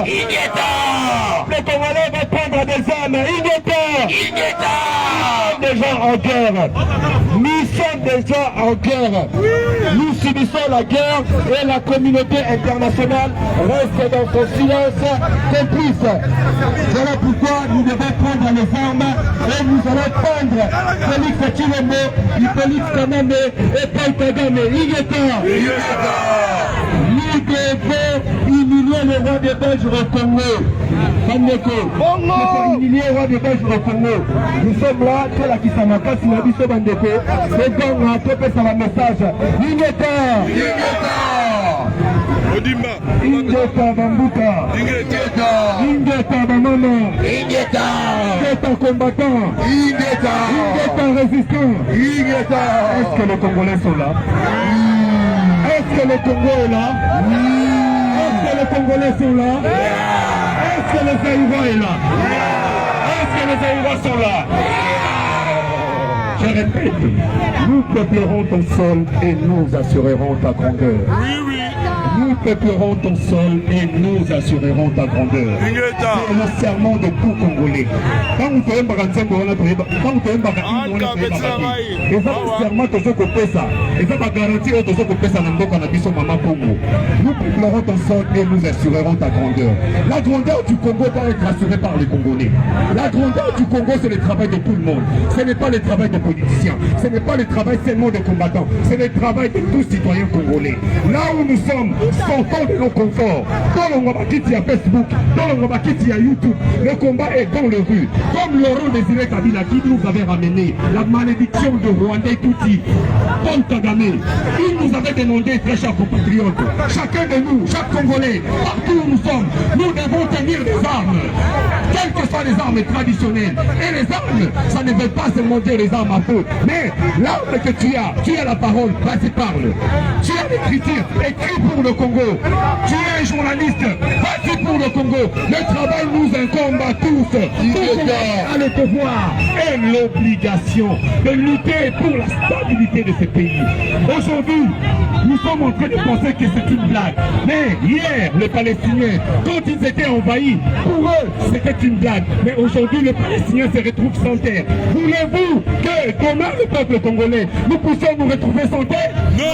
Le Congolais va prendre des armes. Nous sommes déjà en guerre. Nous sommes déjà en guerre. Nous subissons la guerre et la communauté internationale reste dans son silence complice. Voilà pourquoi nous devons prendre les armes et nous allons prendre Félix Tshilombo, Félix Kamambe et Paul Kagame. Nous devons humilier le roi des Belges au Congo. Pour humilier le roi des Belges au Congo. Nous sommes là, c'est la Kisamaka, c'est la Bisso Bandeko. C'est donc on a topé sur le message. Ingeta Bambuka, Ingeta Bamama, Ingeta combattant, Ingeta résistant, Est-ce que les Congolais sont là? Est-ce que le Congo est là? Est-ce que les Congolais sont là? Est-ce que les Zaïrois est là? Est-ce que les Zaïrois sont là? Je répète, nous peuplerons ton sol et nous assurerons ta grandeur. Nous peuplerons ton sol et nous assurerons ta grandeur. C'est le serment de tout Congolais. Quand vous faites un quand vous faites un et ça, le serment de ce qu'on fait ça. Et ça va garantir de ce qu'on fait ça dans le Maman Congo. Nous peuplerons ton sol et nous assurerons ta grandeur. La grandeur du Congo doit être assurée par les Congolais. La grandeur du Congo, c'est le travail de tout le monde. Ce n'est pas le travail des politiciens. Ce n'est pas le travail seulement des combattants. C'est le travail de tous citoyens congolais. Là où nous sommes, sortons de nos conforts. Dans le Wabakiti, il y a Facebook. Dans le Wabakiti, il y a YouTube. Le combat est dans les rues. Comme Laurent Désiré Kabila qui nous avait ramené la malédiction de Rwandais Tutsi, Paul Kagame, il nous avait demandé, très chers compatriotes, chacun de nous, chaque Congolais, partout où nous sommes, nous devons tenir des armes. Quelles que soient les armes traditionnelles. Et les armes, ça ne veut pas seulement dire les armes à feu. Mais l'arme que tu as la parole, vas-y parle. Tu as l'écriture, écris pour le Congo. Tu es un journaliste, vas-y pour le Congo. Le travail nous incombe à tous. Tout a le pouvoir et l'obligation de lutter pour la stabilité de ce pays. Aujourd'hui, nous sommes en train de penser que c'est une blague. Mais hier, les Palestiniens, quand ils étaient envahis, pour eux, c'était une blague. Mais aujourd'hui, les Palestiniens se retrouvent sans terre. Voulez-vous que demain, le peuple congolais, nous puissions nous retrouver sans terre? Non!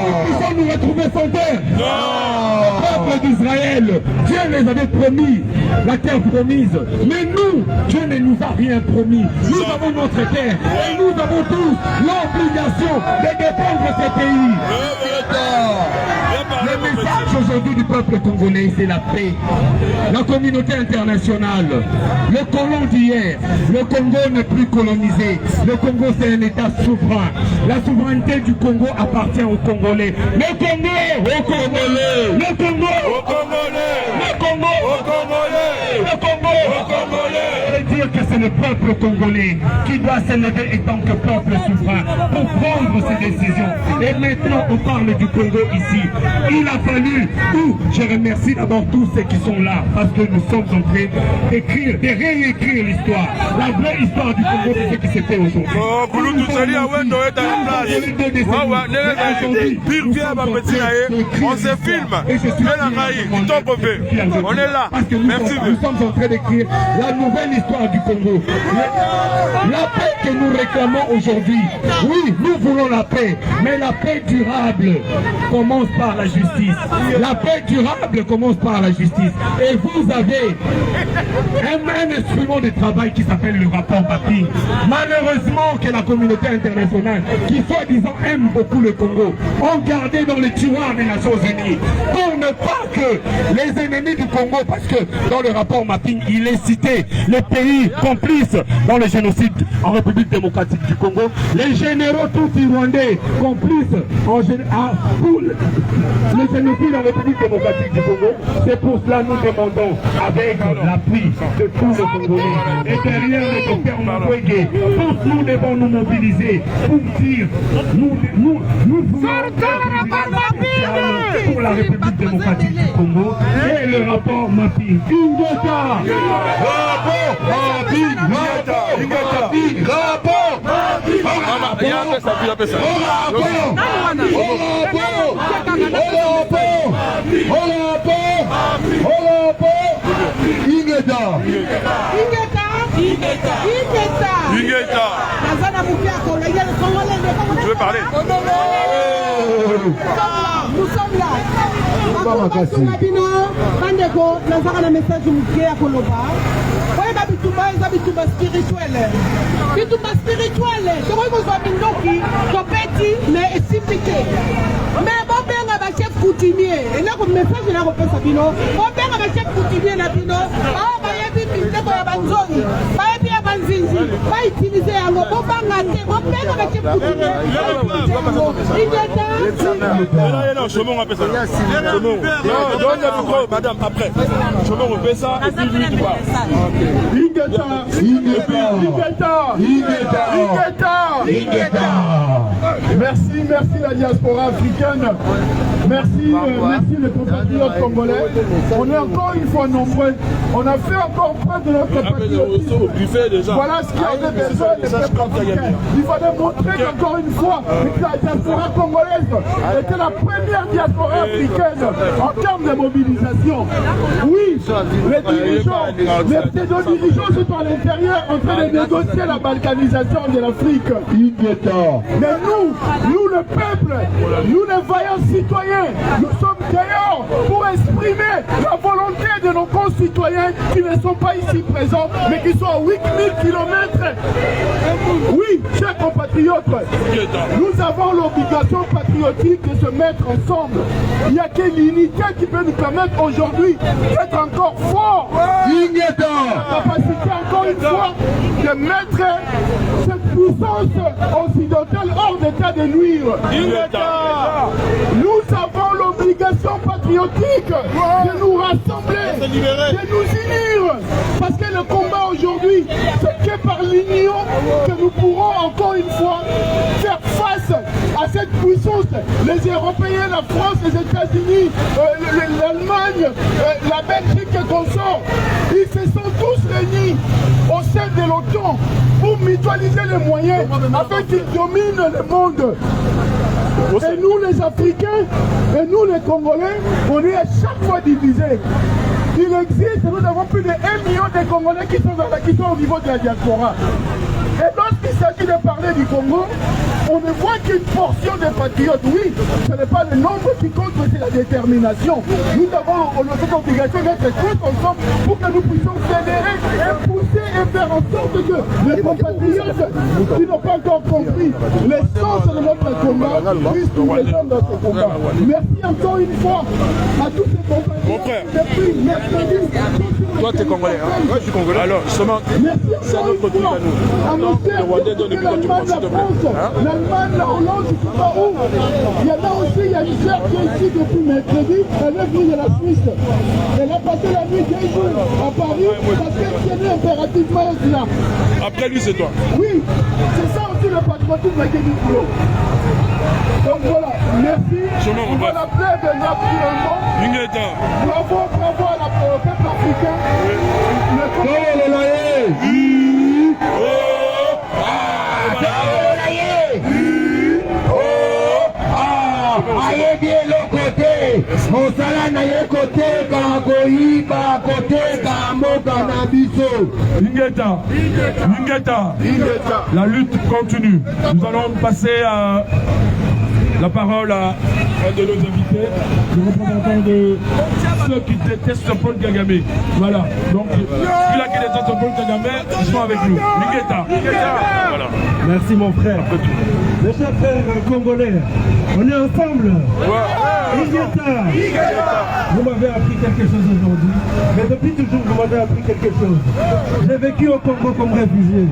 Nous puissions nous retrouver sans terre? Non! Le peuple d'Israël, Dieu les avait promis la terre promise. Mais nous, Dieu ne nous a rien promis. Nous avons notre terre et nous avons tous l'obligation de défendre ce pays. Le message aujourd'hui du peuple congolais, c'est la paix. La communauté internationale, le colon d'hier, le Congo n'est plus colonisé. Le Congo, c'est un État souverain. La souveraineté du Congo appartient aux Congolais. Le Congo, aux Congolais. Le Congo, aux Congolais. Le Congo, aux Congolais. Le Congo, aux Congolais. Et dire que c'est le peuple congolais qui doit s'élever en tant que peuple souverain pour prendre ses décisions. Et maintenant, on parle du Congo ici. Il a fallu, je remercie d'abord tous ceux qui sont là, parce que nous sommes en train d'écrire, de réécrire l'histoire. La vraie histoire du Congo, c'est ce qui s'est fait aujourd'hui. On se filme. On est là. Merci. Nous sommes en train d'écrire la nouvelle histoire du Congo. La paix que nous réclamons aujourd'hui. Oui, nous voulons la paix, mais la paix durable commence par la justice. La paix durable commence par la justice. Et vous avez un instrument de travail qui s'appelle le rapport Mapping. Malheureusement que la communauté internationale, qui soi-disant aime beaucoup le Congo, ont gardé dans le tiroir des Nations Unies pour ne pas que les ennemis du Congo, parce que dans le rapport Mapping, il est cité les pays complices dans le génocide en République démocratique du Congo, les généraux tous rwandais complices pour le génocide en République démocratique du Congo. C'est pour cela que nous demandons, avec l'appui de tous les Congolais et derrière le docteur Mabwege, tous nous devons nous mobiliser pour dire nous voulons pour la République démocratique du Congo et le rapport Mapping. Ingeta! Rapport! Tu veux parler? Nous sommes là. Un message spirituel. Mais bon père a chef coutumier. Et là comme message là on peut sabino. Bon père a chef coutumier na bino. Ah ba yebi pinte ko ya banzoni. Ba yebi ya banzinzi. Ba utiliser yango bon banga te. Bon père a chef coutumier. Non, chemin on appelle ça. Chemin. Donne le micro, madame, après. Chemin on fait ça et puis lui tu parles. Merci la diaspora africaine. Merci les compatriotes congolais. On est encore une fois nombreux. On a fait encore preuve de notre patriotisme. Voilà ce qu'il y avait besoin des peuples africains. Il fallait montrer qu'encore une fois que la diaspora congolaise était la première diaspora africaine en termes de mobilisation. Oui, les pseudo-dirigeants sont à l'intérieur en train de négocier la balkanisation de l'Afrique. Mais nous le peuple, nous les vaillants citoyens, nous sommes dehors pour exprimer la volonté de nos concitoyens qui ne sont pas ici présents, mais qui sont à 8000 km. Oui, chers compatriotes, nous avons l'obligation patriotique de se mettre ensemble. Il n'y a que l'unité qui peut nous permettre aujourd'hui d'être encore forts. La capacité encore une fois de mettre cette puissance occidentale hors d'état de nuire. Nous avons l'obligation patriotique de nous rassembler, de nous unir. Parce que le combat aujourd'hui, c'est que par l'union que nous pourrons encore une fois faire face à cette puissance. Les Européens, la France, les États-Unis, l'Allemagne, la Belgique et consorts, ils se sont tous réunis au sein de l'OTAN pour mutualiser les moyens afin qu'ils dominent le monde. Et nous les Africains, et nous les Congolais, on est à chaque fois divisés. Il existe, nous avons plus de 1 million de Congolais qui sont au niveau de la diaspora. Et lorsqu'il s'agit de parler du Congo, on ne voit qu'une portion des patriotes. Oui, ce n'est pas le nombre qui compte, mais c'est la détermination. Nous avons cette obligation d'être tous ensemble pour que nous puissions fédérer et pousser et faire en sorte que les compatriotes qui n'ont pas encore compris l'essence de notre combat puissent nous rejoindre dans ce combat. Merci encore une fois à tous ces compatriotes. Mon frère, depuis mercredi. toi tu es congolais, hein? Ouais, je suis congolais. Alors, justement, c'est notre truc à nous. Le Rwandais donne depuis quand tu penses, s'il te plaît. L'Allemagne, la Hollande, je ne sais pas où. Il y en a aussi, il y a une sœur qui est ici depuis mercredi. Elle est venue de la Suisse. Elle a passé la nuit 2 jours à Paris parce qu'elle tenait impérativement là. Après lui, c'est toi. Oui, c'est ça aussi le patriotisme avec du boulot. Donc voilà, merci. On va l'appeler de naturellement. Bravo à la peuple africain. Aye bien le côté, on s'ala na ye côté, kakoiba côté, kamoka na biso. Ingeta, la lutte continue. Nous allons passer à la parole à un de nos invités, le représentant de ceux qui détestent Paul Kagame. Voilà, donc celui-là qui déteste Paul Kagame, ils sont avec nous. Ingeta. Voilà. Merci mon frère. Mes chers frères congolais, on est ensemble. Ingeta. Vous m'avez appris quelque chose aujourd'hui, mais depuis toujours vous m'avez appris quelque chose. J'ai vécu au Congo comme réfugié.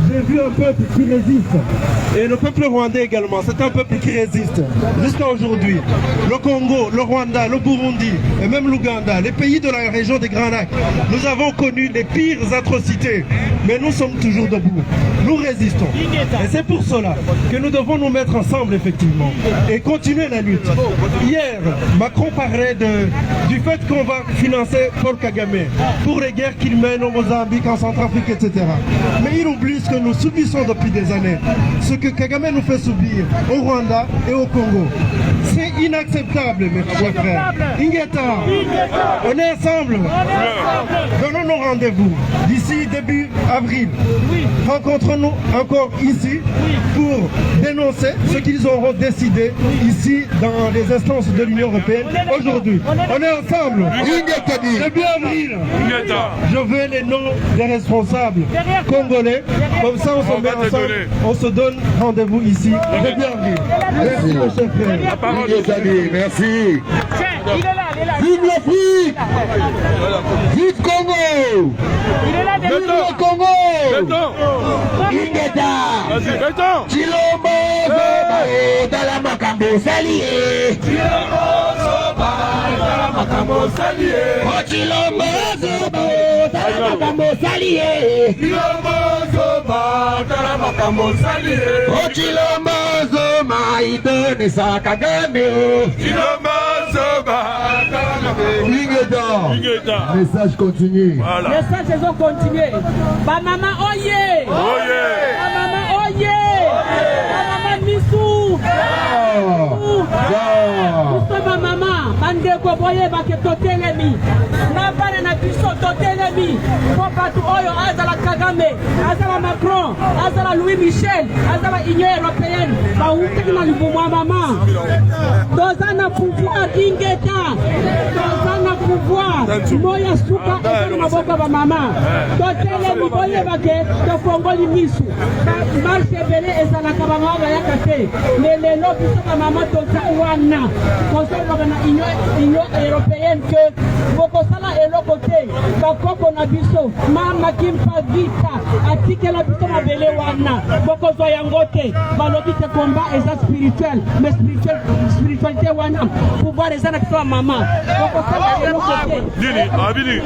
J'ai vu un peuple qui résiste. Et le peuple rwandais également, c'est un peuple qui résiste. Jusqu'à aujourd'hui, le Congo, le Rwanda, le Burundi et même l'Ouganda, les pays de la région des Grands Lacs, nous avons connu les pires atrocités. Mais nous sommes toujours debout. Nous résistons. Et c'est pour cela que nous devons nous mettre ensemble, effectivement, et continuer la lutte. Hier, Macron parlait du fait qu'on va financer Paul Kagame pour les guerres qu'il mène au Mozambique, en Centrafrique, etc. Mais il oublie ce que nous subissons depuis des années, ce que Kagame nous fait subir au Rwanda et au Congo. C'est inacceptable, mes chers frères. Ingeta, on est ensemble. Donnons nos rendez-vous d'ici début avril. Rencontrons-nous encore ici pour dénoncer ce qu'ils auront décidé ici dans les instances de l'Union européenne aujourd'hui. On est ensemble. Début avril, je veux les noms des responsables congolais. Comme ça, on se met ensemble. On se donne rendez-vous ici début avril. Merci, mon cher frère. Merci. Vive l'Afrique! Vive Congo! Vive le Congo! Ingeta! Chilombo Zoba Tala Makambo Salié! Chilombo Zoba Tala Makambo Salié! Chilombo Zoba Tala Makambo Salié! Chilombo Zoba Tala Makambo Salié! Chilombo Zoba Itone Sakagame! Chilombo Zoba! Ingeta. Message continue. Voilà. Message ils ont continué. Ba maman oye. Oye. Ba maman oye. Ba maman Missou. Missou ba maman. Bande ko boye ba ke totelemi. Na bana na biso totelemi. Ko batu oyo azala Kagame, azala Macron, azala Louis Michel, azala Union européenne. Ba uteki na libumwa maman. Dozana pouvoir Ingeta. Dozana pouvoir. Moya suka ezana maboko ba maman. Totelemi boye ba ke to fongoli misu. Marche belé ezala ka ba maman ya kate. Lelo biso ba maman toza wana. Conseil ba na Union européenne que bokosala eloko te. Bakoko na biso mama kimpa vita atike la biso na belé wana. Bokozwa yango te. Balobi te combat eza spirituel, mais spiritualité wana pouvoir ezana kwa maman. Bokosala eloko te. Dini, Abidi.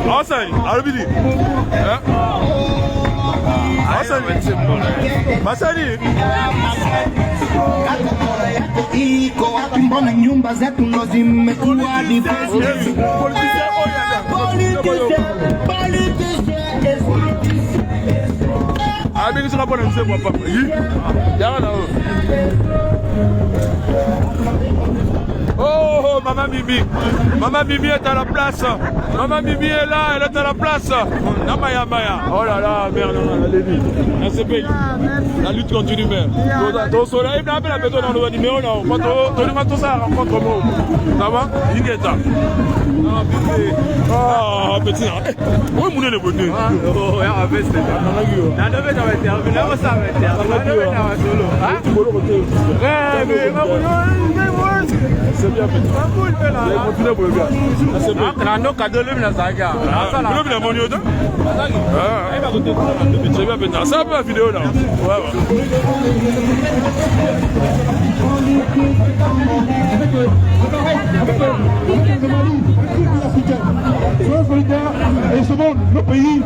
Hasan, Abidi. Hasan, Masani. Iko wapi mbona nyumba zetu ndo zimekuwa defense? Abidi sera bon MC moi papa. Y'a là. Oh, Maman Mimi est à la place. Maman Mimi est là, elle est à la place. Namaya Maya. Oh là là, merde, la Lévi. La CPI. La lutte continue, merde. Ton soleil, il a appelé la béton dans le numéro là. Quand tout ça rencontre moi. Ça va? Ingeta. Ah, petit. Où est mon le bonheur? Oh, il y a un veste. Il y a un veste. Il y a un veste. C'est bien fait. C'est bien. C'est un peu la vidéo là. Soyons solidaires et sauvons nos pays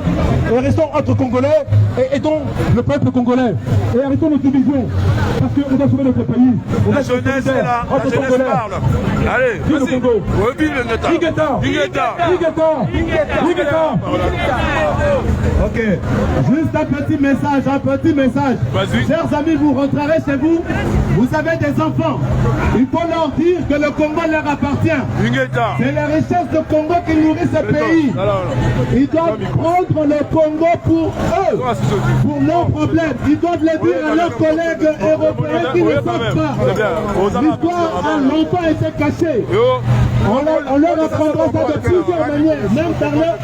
et restons entre Congolais et aidons le peuple congolais et arrêtons nos divisions parce qu'on doit sauver notre pays. La jeunesse est là, la jeunesse parle. Allez, vas-y. Vive le Ingeta. Ok, juste un petit message. Chers amis, vous rentrerez chez vous, vous avez des enfants. Il faut leur dire que le Congo leur appartient. C'est les richesses du Congo qui nourrissent ce pays. Ils doivent prendre le Congo pour eux, pour nos problèmes. Ils doivent le dire à leurs collègues européens qui ne savent pas. L'histoire a longtemps été cachée. On leur apprendra ça de plusieurs manières, même par leur